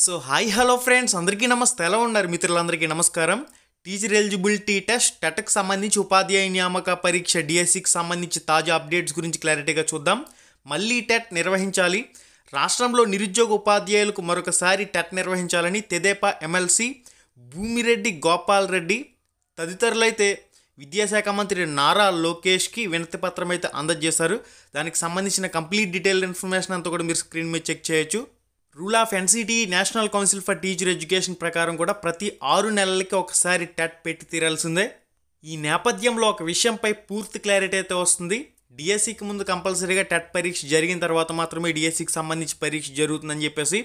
So hi hello friends అందరికీ నమస్తే. ఎలా ఉన్నారు మిత్రులందరికీ నమస్కారం. టీచర్ ఎలిజిబిలిటీ టెస్ట్ టెట్కి సంబంధించి ఉపాధ్యాయ నియామక పరీక్ష డిఎస్సికి సంబంధించి తాజా అప్డేట్స్ గురించి క్లారిటీగా చూద్దాం. మళ్ళీ టెట్ నిర్వహించాలి, రాష్ట్రంలో నిరుద్యోగ ఉపాధ్యాయులకు మరొకసారి టెట్ నిర్వహించాలని తెదేపా ఎమ్మెల్సీ భూమిరెడ్డి గోపాల్ రెడ్డి తదితరులైతే విద్యాశాఖ మంత్రి నారా లోకేష్కి వినతి పత్రం అయితే అందజేశారు. దానికి సంబంధించిన కంప్లీట్ డీటెయిల్డ్ ఇన్ఫర్మేషన్ అంతా కూడా మీరు స్క్రీన్ మీద చెక్ చేయొచ్చు. Rule of NCT national council for teacher education ప్రకారం కూడా ప్రతి 6 నెలలకి ఒకసారి టెట్ పెట్టి తీరాల్సిందే. ఈ నేపథ్యంలో ఒక విషయంపై పూర్తి క్లారిటీ అయితే వస్తుంది. డిఎస్సికి ముందు కంపల్సరీగా టెట్ పరీక్ష జరిగిన తర్వాత మాత్రమే డిఎస్సికి సంబంధించి పరీక్ష జరుగుతుందని చెప్పేసి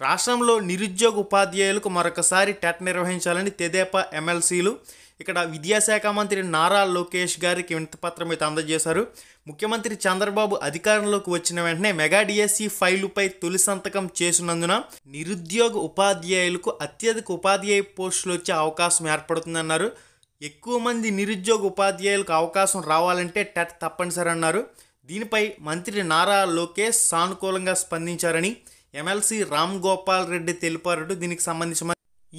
రాష్ట్రంలో నిరుద్యోగ ఉపాధ్యాయులకు మరొకసారి టెట్ నిర్వహించాలని తెదేపా ఎమ్మెల్సీలు ఇక్కడ విద్యాశాఖ మంత్రి నారా లోకేష్ గారికి వినతిపత్రం అయితే అందజేశారు. ముఖ్యమంత్రి చంద్రబాబు అధికారంలోకి వచ్చిన వెంటనే మెగా డిఎస్సి ఫైలుపై తొలి సంతకం చేసినందున నిరుద్యోగ ఉపాధ్యాయులకు అత్యధిక ఉపాధ్యాయ పోస్టులు వచ్చే అవకాశం ఏర్పడుతుందన్నారు. ఎక్కువ మంది నిరుద్యోగ ఉపాధ్యాయులకు అవకాశం రావాలంటే టెట్ తప్పనిసరి అన్నారు. దీనిపై మంత్రి నారా లోకేష్ సానుకూలంగా స్పందించారని ఎమ్మెల్సీ రామ్ గోపాల్ రెడ్డి తెలిపారు. దీనికి సంబంధించి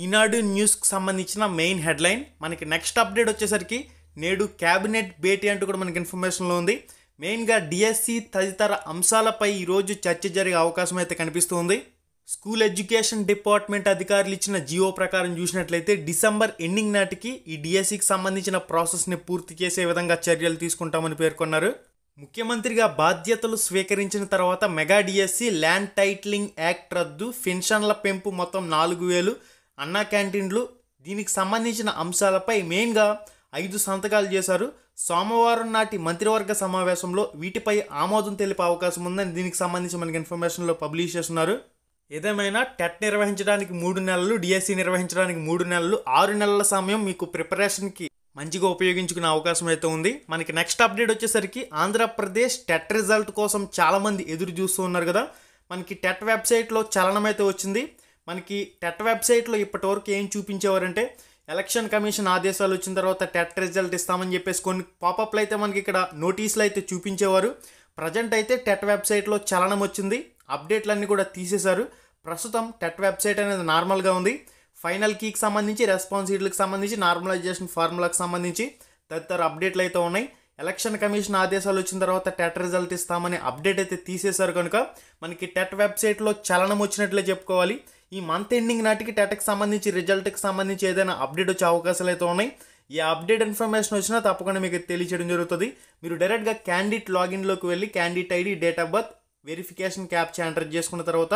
ఈనాడు న్యూస్కి సంబంధించిన మెయిన్ హెడ్లైన్. మనకి నెక్స్ట్ అప్డేట్ వచ్చేసరికి నేడు క్యాబినెట్ భేటీ అంటూ కూడా మనకి ఇన్ఫర్మేషన్లో ఉంది. మెయిన్గా డిఎస్సి తదితర అంశాలపై ఈరోజు చర్చ జరిగే అవకాశం అయితే కనిపిస్తుంది. స్కూల్ ఎడ్యుకేషన్ డిపార్ట్మెంట్ అధికారులు ఇచ్చిన జియో ప్రకారం చూసినట్లయితే డిసెంబర్ ఎండింగ్ నాటికి ఈ డిఎస్సికి సంబంధించిన ప్రాసెస్ని పూర్తి చేసే విధంగా చర్యలు తీసుకుంటామని పేర్కొన్నారు. ముఖ్యమంత్రిగా బాధ్యతలు స్వీకరించిన తర్వాత mega DSC, land titling act రద్దు, పెన్షన్ల పెంపు మొత్తం 4,000, అన్నా క్యాంటీన్లు, దీనికి సంబంధించిన అంశాలపై మెయిన్గా 5 సంతకాలు చేశారు. సోమవారం నాటి మంత్రివర్గ సమావేశంలో వీటిపై ఆమోదం తెలిపే అవకాశం ఉందని దీనికి సంబంధించి మనకి ఇన్ఫర్మేషన్లో పబ్లిష్ చేస్తున్నారు. ఏదేమైనా టెట్ నిర్వహించడానికి 3 నెలలు, డిఎస్సి నిర్వహించడానికి 3 నెలలు, 6 నెలల సమయం మీకు ప్రిపరేషన్కి మంచిగా ఉపయోగించుకునే అవకాశం అయితే ఉంది. మనకి నెక్స్ట్ అప్డేట్ వచ్చేసరికి ఆంధ్రప్రదేశ్ టెట్ రిజల్ట్ కోసం చాలామంది ఎదురు చూస్తూ ఉన్నారు కదా. మనకి టెట్ వెబ్సైట్లో చలనం అయితే వచ్చింది. మనకి టెట్ వెబ్సైట్లో ఇప్పటివరకు ఏం చూపించేవారంటే ఎలక్షన్ కమిషన్ ఆదేశాలు వచ్చిన తర్వాత టెట్ రిజల్ట్ ఇస్తామని చెప్పేసి కొన్ని పాపప్లు అయితే మనకి ఇక్కడ నోటీసులు అయితే చూపించేవారు. ప్రజెంట్ అయితే టెట్ వెబ్సైట్లో చలనం వచ్చింది, అప్డేట్లన్నీ కూడా తీసేశారు. ప్రస్తుతం టెట్ వెబ్సైట్ అనేది నార్మల్గా ఉంది. ఫైనల్ కీకి సంబంధించి, రెస్పాన్స్ షీట్లకు సంబంధించి, నార్మలైజేషన్ ఫార్ములాకి సంబంధించి తదితర అప్డేట్లు అయితే ఉన్నాయి. ఎలక్షన్ కమిషన్ ఆదేశాలు వచ్చిన తర్వాత టెట్ రిజల్ట్ ఇస్తామని అప్డేట్ అయితే తీసేశారు కనుక మనకి టెట్ వెబ్సైట్లో చలనం వచ్చినట్లే చెప్పుకోవాలి. ఈ మంత్ ఎండింగ్ నాటికి టెట్కి సంబంధించి రిజల్ట్కి సంబంధించి ఏదైనా అప్డేట్ వచ్చే అవకాశాలు అయితే ఉన్నాయి. ఈ అప్డేట్ ఇన్ఫర్మేషన్ వచ్చినా తప్పకుండా మీకు తెలియచేయడం జరుగుతుంది. మీరు డైరెక్ట్గా క్యాండిడేట్ లాగిన్లోకి వెళ్ళి candidate ID, date of birth, verification captcha enter చేసుకున్న తర్వాత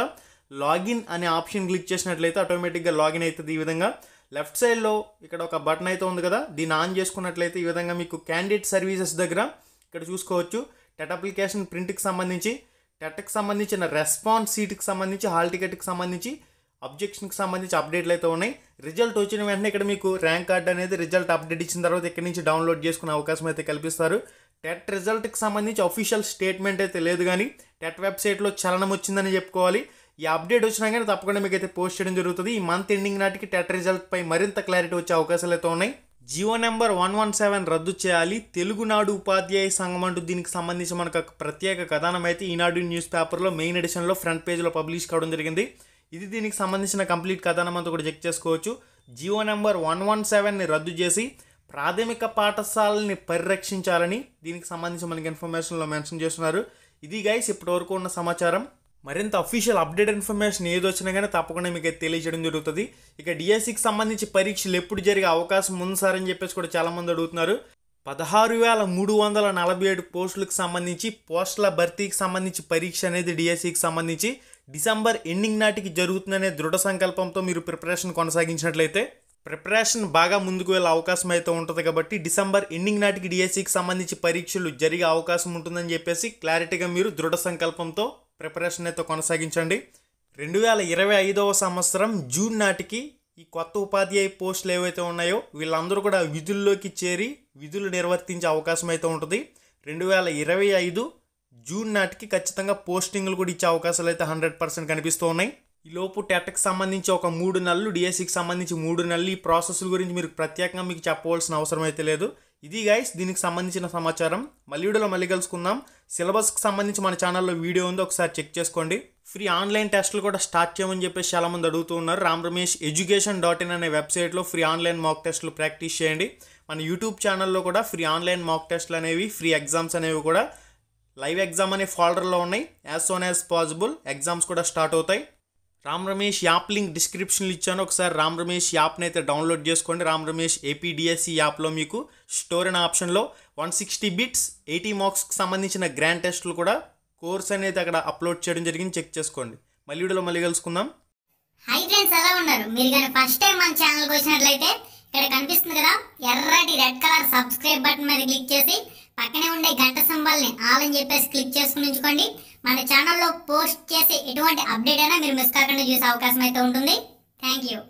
లాగిన్ అనే ఆప్షన్ క్లిక్ చేసినట్లయితే ఆటోమేటిక్గా లాగిన్ అవుతుంది. ఈ విధంగా లెఫ్ట్ సైడ్లో ఇక్కడ ఒక బటన్ అయితే ఉంది కదా, దీన్ని ఆన్ చేసుకున్నట్లయితే ఈ విధంగా మీకు క్యాండిడేట్ సర్వీసెస్ దగ్గర ఇక్కడ చూసుకోవచ్చు. టెట్ అప్లికేషన్ ప్రింట్కి సంబంధించి, టెట్కి సంబంధించిన రెస్పాన్స్ సీట్కి సంబంధించి, హాల్ టికెట్కి సంబంధించి, అబ్జెక్షన్కి సంబంధించి అప్డేట్లు అయితే ఉన్నాయి. రిజల్ట్ వచ్చిన వెంటనే ఇక్కడ మీకు ర్యాంక్ కార్డ్ అనేది రిజల్ట్ అప్డేట్ ఇచ్చిన తర్వాత ఇక్కడ నుంచి డౌన్లోడ్ చేసుకునే అవకాశం అయితే కల్పిస్తారు. టెట్ రిజల్ట్కి సంబంధించి అఫీషియల్ స్టేట్మెంట్ అయితే లేదు, కానీ టెట్ వెబ్సైట్లో చలనం వచ్చిందని చెప్పుకోవాలి. ఈ అప్డేట్ వచ్చినా కానీ తప్పకుండా మీకు అయితే పోస్ట్ చేయడం జరుగుతుంది. ఈ మంత్ ఎండింగ్ నాటికి టెట్ రిజల్ట్ పై మరింత క్లారిటీ వచ్చే అవకాశాలు అయితే ఉన్నాయి. జియో నెంబర్ 117 రద్దు చేయాలి, తెలుగునాడు ఉపాధ్యాయ సంఘం అంటూ దీనికి సంబంధించి మనకు ఒక ప్రత్యేక కథనం అయితే ఈనాడు న్యూస్ పేపర్లో మెయిన్ ఎడిషన్లో ఫ్రంట్ పేజ్లో పబ్లిష్ కావడం జరిగింది. ఇది దీనికి సంబంధించిన కంప్లీట్ కథనం అంతా కూడా చెక్ చేసుకోవచ్చు. జియో నెంబర్ 117ని రద్దు చేసి ప్రాథమిక పాఠశాలని పరిరక్షించాలని దీనికి సంబంధించి మనకి ఇన్ఫర్మేషన్లో మెన్షన్ చేస్తున్నారు. ఇది గైస్ ఇప్పటివరకు ఉన్న సమాచారం. మరింత అఫీషియల్ అప్డేట్ ఇన్ఫర్మేషన్ ఏది వచ్చినా కానీ తప్పకుండా మీకు తెలియజేయడం జరుగుతుంది. ఇక డిఎస్సికి సంబంధించి పరీక్షలు ఎప్పుడు జరిగే అవకాశం ఉంది సార్ అని చెప్పేసి కూడా చాలామంది అడుగుతున్నారు. 16,347 పోస్టులకు సంబంధించి పోస్టుల భర్తీకి సంబంధించి పరీక్ష అనేది డిఎస్సికి సంబంధించి డిసెంబర్ ఎండింగ్ నాటికి జరుగుతుందనే దృఢ సంకల్పంతో మీరు ప్రిపరేషన్ కొనసాగించినట్లయితే ప్రిపరేషన్ బాగా ముందుకు వెళ్ళే అవకాశం అయితే ఉంటుంది. కాబట్టి డిసెంబర్ ఎండింగ్ నాటికి డిఎస్సికి సంబంధించి పరీక్షలు జరిగే అవకాశం ఉంటుందని చెప్పేసి క్లారిటీగా మీరు దృఢ సంకల్పంతో ప్రిపరేషన్ అయితే కొనసాగించండి. 2025వ సంవత్సరం జూన్ నాటికి ఈ కొత్త ఉపాధ్యాయ పోస్టులు ఏవైతే ఉన్నాయో వీళ్ళందరూ కూడా విధుల్లోకి చేరి విధులు నిర్వర్తించే అవకాశం అయితే ఉంటుంది. 2025 జూన్ నాటికి ఖచ్చితంగా పోస్టింగ్లు కూడా ఇచ్చే అవకాశాలు అయితే 100% కనిపిస్తూ ఉన్నాయి. ఈ లోపు టెట్కి సంబంధించి ఒక 3 నెలలు, డిఎస్సికి సంబంధించి 3 నెలలు, ఈ ప్రాసెస్ గురించి మీరు ప్రత్యేకంగా మీకు చెప్పవలసిన అవసరం అయితే లేదు. ఇది గైస్ దీనికి సంబంధించిన సమాచారం. మళ్ళీ వీడియోలో మళ్ళీ కలుసుకుందాం. సిలబస్కి సంబంధించి మన ఛానల్లో వీడియో ఉంది, ఒకసారి చెక్ చేసుకోండి. ఫ్రీ ఆన్లైన్ టెస్టులు కూడా స్టార్ట్ చేయమని చెప్పేసి చాలామంది అడుగుతూ ఉన్నారు. రామ్ రమేష్ ఎడ్యుకేషన్.in అనే వెబ్సైట్లో ఫ్రీ ఆన్లైన్ మాక్ టెస్టులు ప్రాక్టీస్ చేయండి. మన యూట్యూబ్ ఛానల్లో కూడా ఫ్రీ ఆన్లైన్ మాక్ టెస్టులు అనేవి, ఫ్రీ ఎగ్జామ్స్ అనేవి కూడా లైవ్ ఎగ్జామ్ అనే ఫోల్డర్లో ఉన్నాయి. యాజ్ సోన్ యాజ్ పాసిబుల్ ఎగ్జామ్స్ కూడా స్టార్ట్ అవుతాయి. రామ్ రమేష్ యాప్ లింక్ డిస్క్రిప్షన్లో ఇచ్చాను. ఒకసారి రామ్ రమేష్ యాప్ని అయితే డౌన్లోడ్ చేసుకోండి. రామ్ రమేష్ ఏపీడిఎస్సి యాప్లో మీకు స్టోర్ అనే ఆప్షన్లో 160 బిట్స్ 80 మార్క్స్కి సంబంధించిన గ్రాండ్ టెస్టులు కూడా కోర్స్ అనేది అక్కడ అప్లోడ్ చేయడం జరిగింది. చెక్ చేసుకోండి. మళ్ళీ వీడియోలో మళ్ళీ కలుసుకుందాం. హై ఫ్రెండ్స్, ఎలా ఉన్నారు? మీరు కానీ ఫస్ట్ టైం మన ఛానల్కి వచ్చినట్లయితే ఇక్కడ కనిపిస్తుంది కదా ఎర్రటి రెడ్ కలర్ సబ్స్క్రైబ్ బటన్ మీద క్లిక్ చేసి పక్కనే ఉండే గంట సింబల్ని ఆల్ అని చెప్పేసి క్లిక్ చేసుకుని ఉంచుకోండి. మన ఛానల్లో పోస్ట్ చేసే ఎటువంటి అప్డేట్ అయినా మీరు మిస్ కాకుండా చూసే అవకాశం అయితే ఉంటుంది. Thank you.